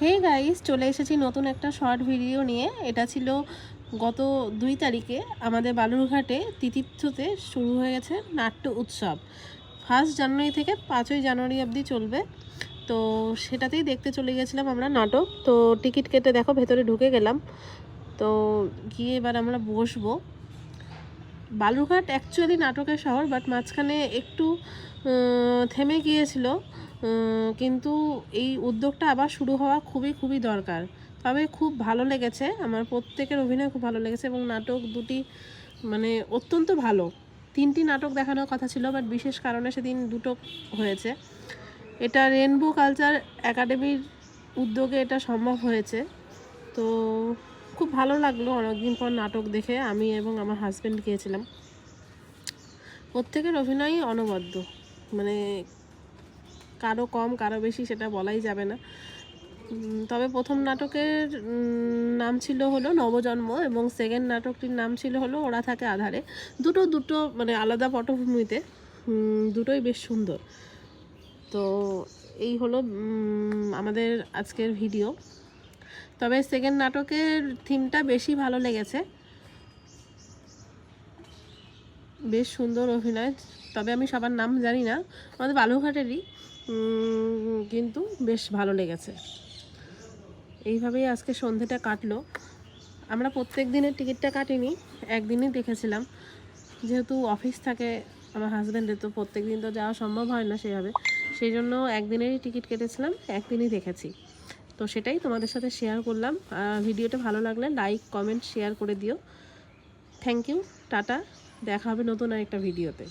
Hey guys, চলে এসেছি নতুন একটা শর্ট ভিডিও নিয়ে। এটা ছিল গত 2 তারিখে আমাদের বালুরঘাটে তিতীর্থতে শুরু হয়ে গেছে নাট্য উৎসব। 1 জানুয়ারি থেকে 5ই জানুয়ারি অবধি চলবে। তো সেটাতেই দেখতে চলে গেছিলাম আমরা নাটক। তো টিকিট কেটে দেখো ভেতরে ঢুকে গেলাম। তো গিয়ে এবার আমরা বসবো। বালুরঘাট অ্যাকচুয়ালি নাটকের শহর, বাট মাঝখানে একটু থেমে গিয়েছিল, কিন্তু এই উদ্যোগটা আবার শুরু হওয়া খুবই দরকার। তবে খুব ভালো লেগেছে, আমার প্রত্যেকের অভিনয় খুব ভালো লেগেছে এবং নাটক দুটি মানে অত্যন্ত ভালো। 3টি নাটক দেখানোর কথা ছিল, বাট বিশেষ কারণে সেদিন 2টো হয়েছে। এটা রেনবো কালচার একাডেমির উদ্যোগে এটা সম্ভব হয়েছে। তো খুব ভালো লাগলো, অনেকদিন পর নাটক দেখে আমি এবং আমার হাজব্যান্ড গিয়েছিলাম। প্রত্যেকের অভিনয়ই অনবদ্য, মানে কারো কম কারো বেশি সেটা বলাই যাবে না। তবে প্রথম নাটকের নাম ছিল হলো নবজন্ম এবং সেকেন্ড নাটকটির নাম ছিল হলো ওরা থাকে আধারে। দুটো মানে আলাদা পটভূমিতে, দুটোই বেশ সুন্দর। তো এই হলো আমাদের আজকের ভিডিও। তবে সেকেন্ড নাটকের থিমটা বেশি ভালো লেগেছে, বেশ সুন্দর অভিনয়। তবে আমি সবার নাম জানি না, আমাদের বালুরঘাটেরই, কিন্তু বেশ ভালো লেগেছে। এইভাবেই আজকে সন্ধেটা কাটলো। আমরা প্রত্যেক দিনের টিকিটটা কাটিনি, একদিনই দেখেছিলাম। যেহেতু অফিস থাকে আমার হাজব্যান্ডের, তো প্রত্যেক দিন তো যাওয়া সম্ভব হয় না সেভাবে, সেই জন্য একদিনেরই টিকিট কেটেছিলাম, একদিনই দেখেছি। তো সেটাই তোমাদের সাথে শেয়ার করলাম। ভিডিওটা ভালো লাগলে লাইক কমেন্ট শেয়ার করে দিও। থ্যাংক ইউ, টাটা, দেখা হবে নতুন আরেকটা ভিডিওতে।